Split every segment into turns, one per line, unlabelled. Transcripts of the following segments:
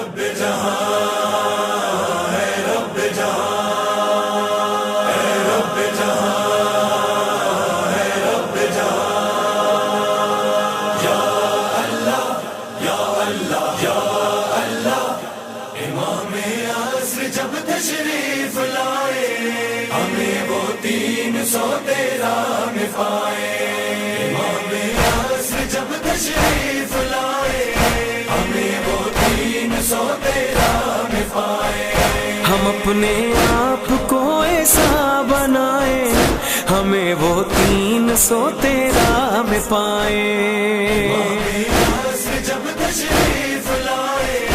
رب جہاں اے رب جہاں اے رب جہاں اے رب جہاں یا اللہ یا اللہ یا اللہ امام عصر جب تشریف لائے ہمیں وہ 313 میں پائے امام عصر جب تشریف لائے ہمیں وہ 313 میں پائے
ہم اپنے آپ کو ایسا بنائے ہمیں وہ 313 میں پائے
جب تشریف لائے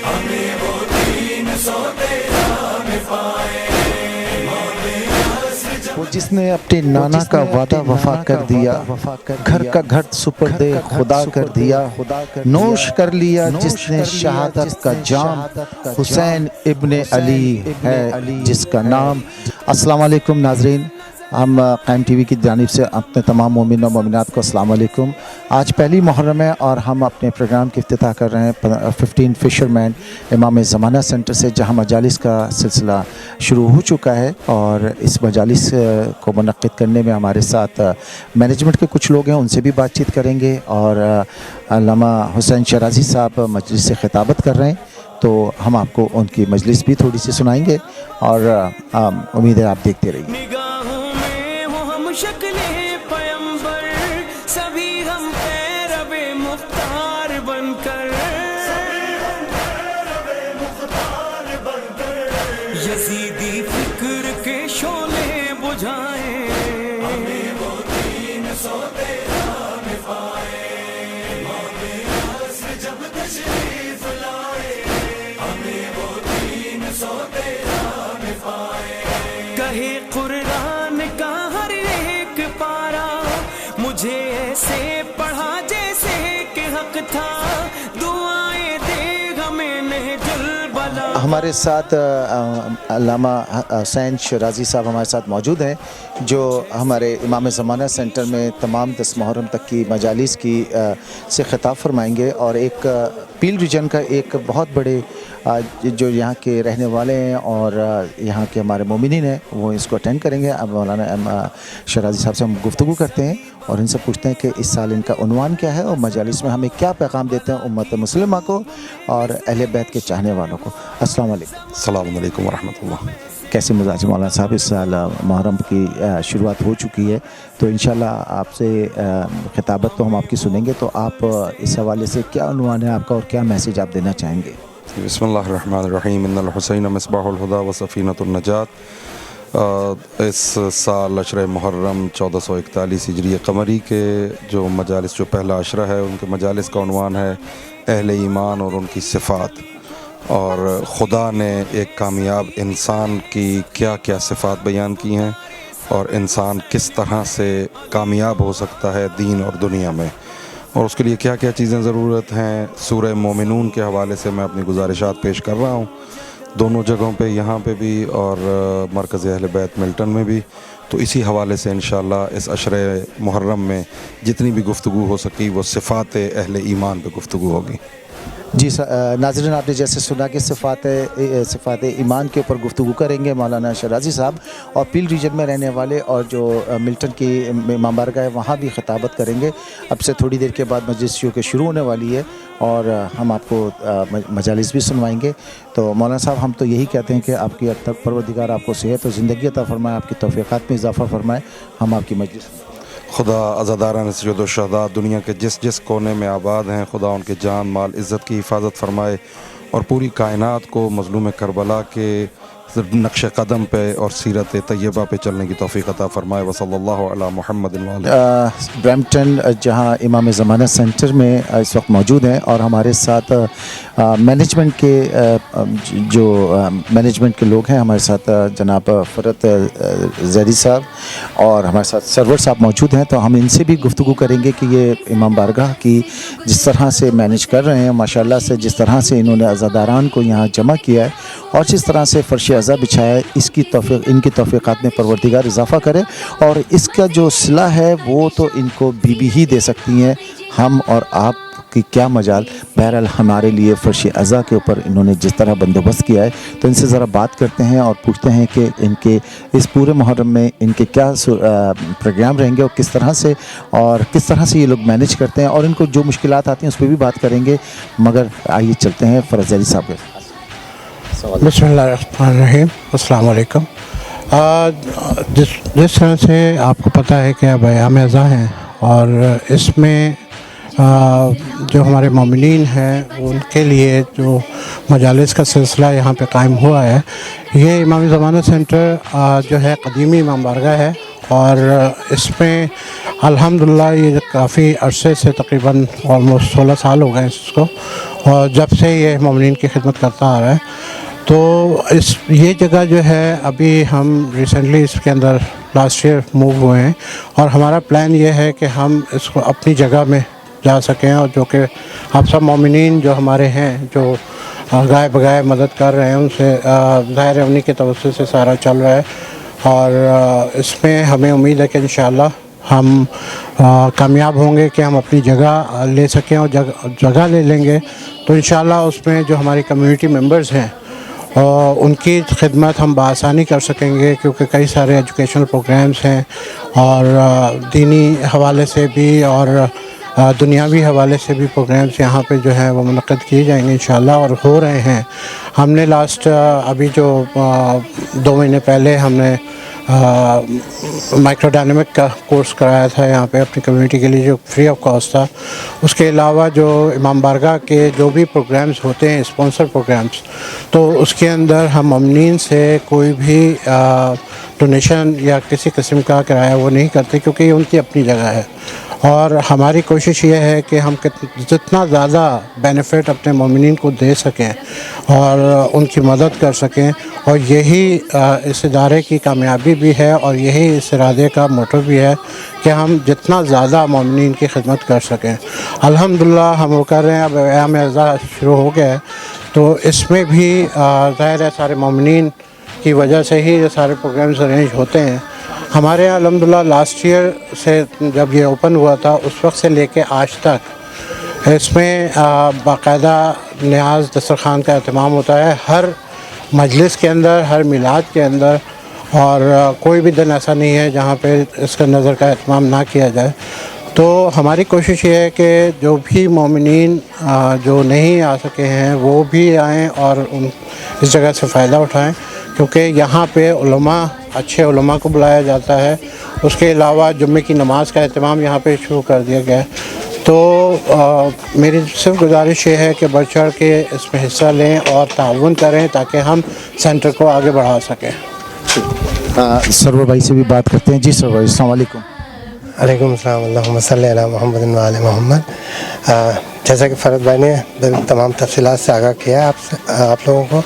ہمیں وہ 313 میں پائے
وہ جس نے اپنے نانا کا وعدہ وفا کر دیا، گھر کا گھٹ سپرد خدا کر دیا، نوش کر لیا جس نے شہادت کا جام، حسین ابن علی ہے جس کا نام۔ السلام علیکم ناظرین، ہم قائم ٹی وی کی جانب سے اپنے تمام مومن و مومنات کو السلام علیکم۔ آج پہلی محرم ہے اور ہم اپنے پروگرام کی افتتاح کر رہے ہیں 15 فشرمین امام زمانہ سینٹر سے، جہاں مجالس کا سلسلہ شروع ہو چکا ہے، اور اس مجالس کو منعقد کرنے میں ہمارے ساتھ مینجمنٹ کے کچھ لوگ ہیں، ان سے بھی بات چیت کریں گے، اور علامہ حسین شرازی صاحب مجلس سے خطابت کر رہے ہیں، تو ہم آپ کو ان کی مجلس بھی تھوڑی سی سنائیں گے، اور امید ہے آپ دیکھتے رہیے۔
شکل پیمبر سبھی ہم پیرو مختار بن کر، یزیدی فکر کے شعلے بجھائیں،
ہمیں وہ 313 میں پائے امام عصر جب تشریف لائے ہمیں وہ 313 میں پائے
کہے قرآن کا ہر ایک پارا مجھے ایسے پڑھا جیسے کہ حق تھا، دعائیں دے ہمیں نہج البلا۔
ہمارے ساتھ علامہ حسین شرازی صاحب ہمارے ساتھ موجود ہیں، جو ہمارے امام زمانہ سینٹر میں تمام 10 محرم تک کی مجالس کی سے خطاب فرمائیں گے، اور ایک پیل ریجن کا ایک بہت بڑے جو یہاں کے رہنے والے ہیں اور یہاں کے ہمارے مومنین ہیں، وہ اس کو اٹینڈ کریں گے۔ اب مولانا شرازی صاحب سے ہم گفتگو کرتے ہیں اور ان سے پوچھتے ہیں کہ اس سال ان کا عنوان کیا ہے، اور مجالس میں ہمیں کیا پیغام دیتے ہیں امت مسلمہ کو اور اہل بیت کے چاہنے والوں کو۔ السلام علیکم۔
السلام علیکم ورحمۃ اللہ۔
کیسے مزاج مولانا صاحب؟ اس سال محرم کی شروعات ہو چکی ہے، تو انشاءاللہ آپ سے خطابت تو ہم آپ کی سنیں گے، تو آپ اس حوالے سے کیا عنوان ہے آپ کا اور کیا میسیج آپ دینا چاہیں گے؟
بسم اللہ الرحمن الرحیم۔ ان الحسین مصباح الہدیٰ و سفینۃ النجات۔ اس سال عشرہ محرم 1441 ہجری قمری کے جو مجالس، جو پہلا عشرہ ہے، ان کے مجالس کا عنوان ہے اہل ایمان اور ان کی صفات، اور خدا نے ایک کامیاب انسان کی کیا کیا صفات بیان کی ہیں، اور انسان کس طرح سے کامیاب ہو سکتا ہے دین اور دنیا میں، اور اس کے لیے کیا کیا چیزیں ضرورت ہیں۔ سورہ مومنون کے حوالے سے میں اپنی گزارشات پیش کر رہا ہوں، دونوں جگہوں پہ، یہاں پہ بھی اور مرکز اہل بیت ملٹن میں بھی، تو اسی حوالے سے انشاءاللہ اس عشرہ محرم میں جتنی بھی گفتگو ہو سکی وہ صفات اہل ایمان پہ گفتگو ہوگی۔
جی ناظرین، آپ نے جیسے سنا کہ صفات ایمان کے اوپر گفتگو کریں گے مولانا شرازی صاحب، اور پیل ریجن میں رہنے والے اور جو ملٹن کی امام بارگاہ ہے وہاں بھی خطابت کریں گے۔ اب سے تھوڑی دیر کے بعد مجلس کے شروع ہونے والی ہے، اور ہم آپ کو مجالس بھی سنوائیں گے۔ تو مولانا صاحب، ہم تو یہی کہتے ہیں کہ آپ کی اب تک پروردگار آپ کو صحت و زندگی عطا فرمائے، آپ کی توفیقات میں اضافہ فرمائے۔ ہم آپ کی مجلس
خدا عزاداران سجود الشہداء دنیا کے جس جس کونے میں آباد ہیں، خدا ان کے جان مال عزت کی حفاظت فرمائے، اور پوری کائنات کو مظلوم کربلا کے نقش قدم پہ اور سیرت طیبہ پہ چلنے کی توفیق عطا فرمائے۔ وصلی اللہ علی محمد
برمپٹن، جہاں امام زمانہ سینٹر میں اس وقت موجود ہیں، اور ہمارے ساتھ مینجمنٹ کے لوگ ہیں، ہمارے ساتھ جناب فرت زیدی صاحب اور ہمارے ساتھ سرور صاحب موجود ہیں، تو ہم ان سے بھی گفتگو کریں گے کہ یہ امام بارگاہ کی جس طرح سے مینیج کر رہے ہیں، ماشاءاللہ سے جس طرح سے انہوں نے عزاداران کو یہاں جمع کیا ہے، اور جس طرح سے فرش عزا بچھایا ہے، ان کی توفیقات میں پروردگار اضافہ کرے، اور اس کا جو صلہ ہے وہ تو ان کو بیوی ہی دے سکتی ہیں، ہم اور آپ की क्या मजाल। बहरहाल हमारे लिए फर्श अज़ा के ऊपर इन्होंने जिस तरह बंदोबस्त किया है, तो इनसे ज़रा बात करते हैं और पूछते हैं कि इनके इस पूरे मुहर्रम में इनके क्या प्रोग्राम रहेंगे और किस तरह से ये लोग मैनेज करते हैं, और इनको जो मुश्किलात आती हैं उस पर भी बात करेंगे। मगर आइए चलते हैं फ़रज़ अली साहब के।
बिस्मिल्लाहिर्रहमानिर्रहीम, अस्सलाम वालेकुम। जिस तरह से आपको पता है कि अब अयाम अज़ा हैं, और इसमें जो हमारे मोमिनीन हैं उनके लिए जो मजालिस का सिलसिला यहाँ पे कायम हुआ है, ये इमाम ज़माना सेंटर जो है कदीमी इमाम बारगाह है, और इसमें अल्हम्दुलिल्लाह ये काफ़ी अरसे से तकरीबन ऑलमोस्ट 16 साल हो गए इसको, और जब से ये मोमिनीन की खिदमत करता आ रहा है। तो ये जगह जो है अभी हम रिसेंटली इसके अंदर लास्ट ईयर मूव हुए हैं, और हमारा प्लान ये है कि हम इसको अपनी जगह में जा सकें, और जो कि आप सब मोमिनीन जो हमारे हैं जो गाय बगाए मदद कर रहे हैं, उनसे ज़ाहिर उन्हीं के तवज्जुह से सारा चल रहा है। और इसमें हमें उम्मीद है कि इंशाअल्लाह हम कामयाब होंगे कि हम अपनी जगह ले सकें, और जगह ले लेंगे तो इंशाअल्लाह उसमें जो हमारी कम्युनिटी मेंबर्स हैं उनकी खिदमत हम बआसानी कर सकेंगे, क्योंकि कई सारे एजुकेशनल प्रोग्राम्स हैं, और दीनी हवाले से भी और दुनियावी हवाले से भी प्रोग्राम्स यहाँ पे जो है वो मुनक़्क़िद किए जाएंगे इंशाअल्लाह, और हो रहे हैं। हमने लास्ट अभी जो 2 महीने पहले हमने माइक्रोडायनामिक का कोर्स कराया था यहाँ पे अपनी कम्युनिटी के लिए, जो फ्री ऑफ कॉस्ट था। उसके अलावा जो इमाम बारगाह के जो भी प्रोग्राम्स होते हैं, स्पॉन्सर प्रोग्राम्स, तो उसके अंदर हम ममनीन से कोई भी डोनेशन या किसी किस्म का किराया वो नहीं करते, क्योंकि ये उनकी अपनी जगह है। और हमारी कोशिश ये है कि हम जितना ज़्यादा बेनिफिट अपने मोमिनीन को दे सकें और उनकी मदद कर सकें, और यही इस इदारे की कामयाबी भी है, और यही इस इरादे का मोटो भी है कि हम जितना ज़्यादा मोमिनीन की खिदमत कर सकें। अल्हम्दुलिल्लाह हम वो कर रहे हैं। अब अयाम अज़ा शुरू हो गया है, तो इसमें भी ज़ाहिर है सारे मोमिनीन की वजह से ही ये सारे प्रोग्राम्स अरेंज होते हैं। हमारे यहाँ अल्हम्दुलिल्लाह लास्ट ईयर से जब ये ओपन हुआ था, उस वक्त से लेके आज तक इसमें बाकायदा न्याज दस्तरखान का अहतमाम होता है हर मजलिस के अंदर, हर मिलाद के अंदर, और कोई भी दिन ऐसा नहीं है जहाँ पे इसका नज़र का अहतमाम ना किया जाए। तो हमारी कोशिश ये है कि जो भी मोमिनीन जो नहीं आ सके हैं वो भी आएँ और इस जगह से फ़ायदा उठाएँ, क्योंकि यहाँ पे उलमा, अच्छे उलमा को बुलाया जाता है। उसके अलावा जुम्मे की नमाज़ का एहतमाम यहाँ पे शुरू कर दिया गया है। तो मेरी सिर्फ गुजारिश ये है कि बढ़ चढ़ के इसमें हिस्सा लें और ताउन करें, ताकि हम सेंटर को आगे बढ़ा सकें।
सरवर भाई से भी बात करते हैं। जी सरवर भाई, अस्सलाम वालेकुम।
अलैकुम अस्सलाम, अल्लाहुम्मा सल्ली अला मुहम्मद व आले मोहम्मद। जैसा कि फ़रद भाई ने तमाम तफसीलात से आगाह किया आप लोगों को,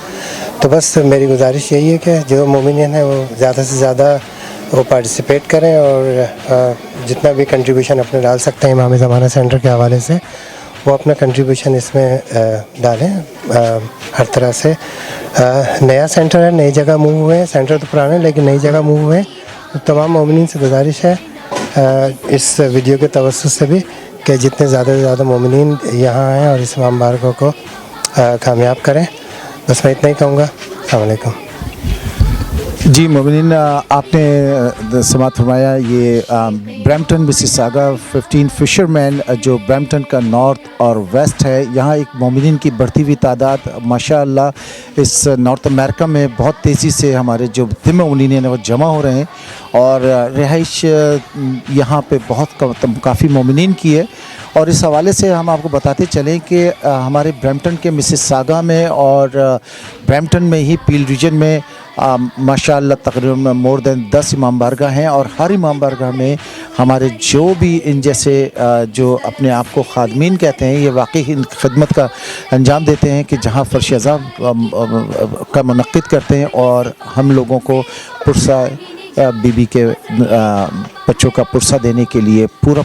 तो बस मेरी गुजारिश यही है कि जो मोमिनीन है वो ज़्यादा से ज़्यादा वो पार्टिसिपेट करें, और जितना भी कंट्रीब्यूशन अपने डाल सकते हैं इमाम ज़माना सेंटर के हवाले से, वो अपना कंट्रीब्यूशन इसमें डालें। हर तरह से नया सेंटर है, नई जगह मूव हुए हैं, सेंटर तो पुराना है लेकिन नई जगह मूव हुए हैं। तो तमाम मोमिनीन से गुजारिश है इस वीडियो के तवज्जुह से भी कि जितने ज़्यादा से ज़्यादा मोमिनीन यहाँ आएँ और इस इमाम बारगाह को कामयाब करें। बस मैं इतना ही कहूँगा। अस्सलाम वालेकुम।
जी मोमिनीन, आपने समात फरमाया ये ब्रैम्पटन मिसिसागा 15 फिशरमैन जो ब्रैम्पटन का नॉर्थ और वेस्ट है, यहाँ एक मोमिनीन की बढ़ती हुई तादाद माशाअल्लाह इस नॉर्थ अमेरिका में बहुत तेज़ी से हमारे जो मोमिनीन हैं वो जमा हो रहे हैं, और रिहाइश यहाँ पे बहुत काफ़ी मोमिनीन की है। और इस हवाले से हम आपको बताते चलें कि हमारे ब्रैम्पटन के मिसिसागा में और ब्रैम्पटन में ही पील रीजन में माशाअल्लाह तकरीबन मोर देन 10 इमाम बारगाह हैं, और हर इमाम बारगाह में हमारे जो भी इन जैसे जो अपने आप को खादमीन कहते हैं, ये वाकई इन खिदमत का अंजाम देते हैं कि जहाँ फर्श अज़ा का मुनक़्क़िद करते हैं, और हम लोगों को पुरसा बीबी के बच्चों का पुरसा देने के लिए पूरा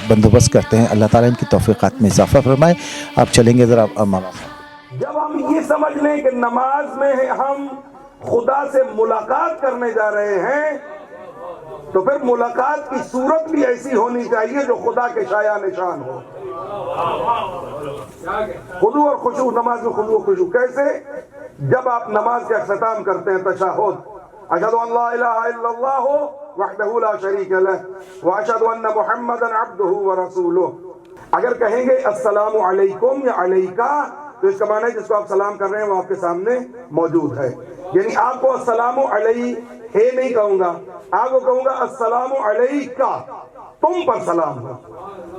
बंदोबस्त करते हैं। अल्लाह ताला इनकी तौफ़ीक़ात में इजाफ़ा फरमाए। आप चलेंगे ज़रा मौलाना साहब।
जब हम ये समझ लें कि नमाज में हम खुदा से मुलाकात करने जा रहे हैं, तो फिर मुलाकात की सूरत भी ऐसी होनी चाहिए जो खुदा के शाया निशान हो। खुदू और खुशू, नमाज में खुदू और खुशू कैसे? जब आप नमाज का इख्तिताम करते हैं तशहुद, अशहदु अन ला इलाहा इल्लल्लाह वहदहु ला शरीका लह व अशहदु अन्ना मुहम्मदन अब्दुहु व रसूलुहु, अगर कहेंगे अस्सलामु अलैकुम या अलैका, तो इसका माना है जिसको आप सलाम कर रहे हैं वो आपके सामने मौजूद है। यानी आपको अस्सलामु अलैहि नहीं कहूंगा, आपको कहूंगा अस्सलामु अलैका, तुम पर सलाम हो।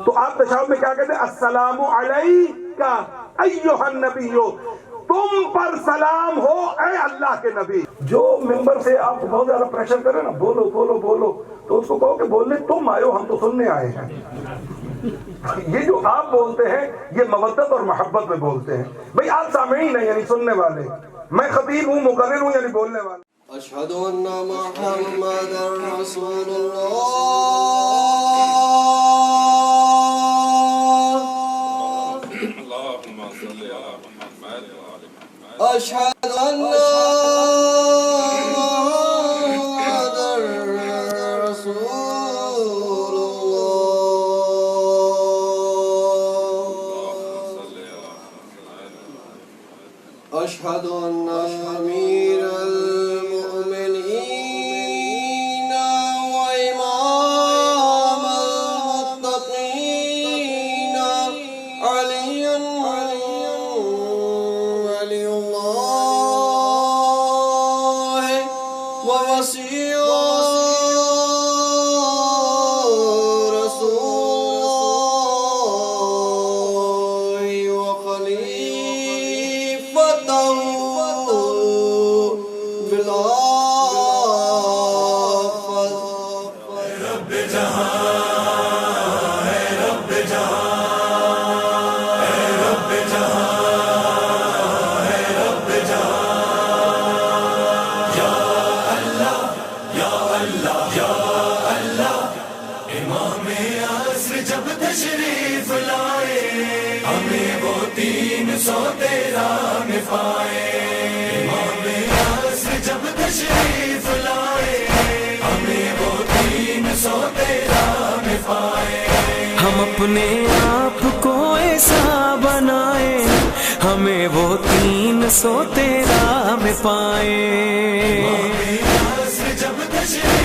तो आप तशहुद में क्या कहते हैं? अस्सलामु अलैका अय्युहन नबिय्यो, तुम पर सलाम हो ऐ अल्लाह के नबी। जो मिंबर से आप बहुत ज्यादा प्रेशर करे ना, बोलो बोलो बोलो, तो उसको कहो कि बोलने तुम आए हो, हम तो सुनने आए हैं। ये जो आप बोलते हैं ये मवद्दत और मोहब्बत में बोलते हैं। भाई आप सामईन नहीं यानी सुनने वाले, मैं खतीब हूँ, मुकर्रिर हूँ यानी बोलने वाला।
अशहदु अन्ना मुहम्मदर रसूलुल्लाह, अल्लाहुम्मा सल्ली अला मुहम्मद व आलि मुहम्मद, अशहदु अन्ना मुहम्मदर रसूलुल्लाह, अशहदु अन्ना अमीरल मुमिनीन व इमामल मुत्तकीन अलिय्यन वलियुल्लाह व वसीय्यु रसूलुल्लाह व खलीफतहु बिला
जब तशरीफ लाए, हमें वो 313 निभाए। इमाम आसर जब तशरीफ लाए, हमें वो 313 निभाए।
हम अपने आप को ऐसा बनाए, हमें वो 313 में पाए।
इमाम आसर जब तशरीफ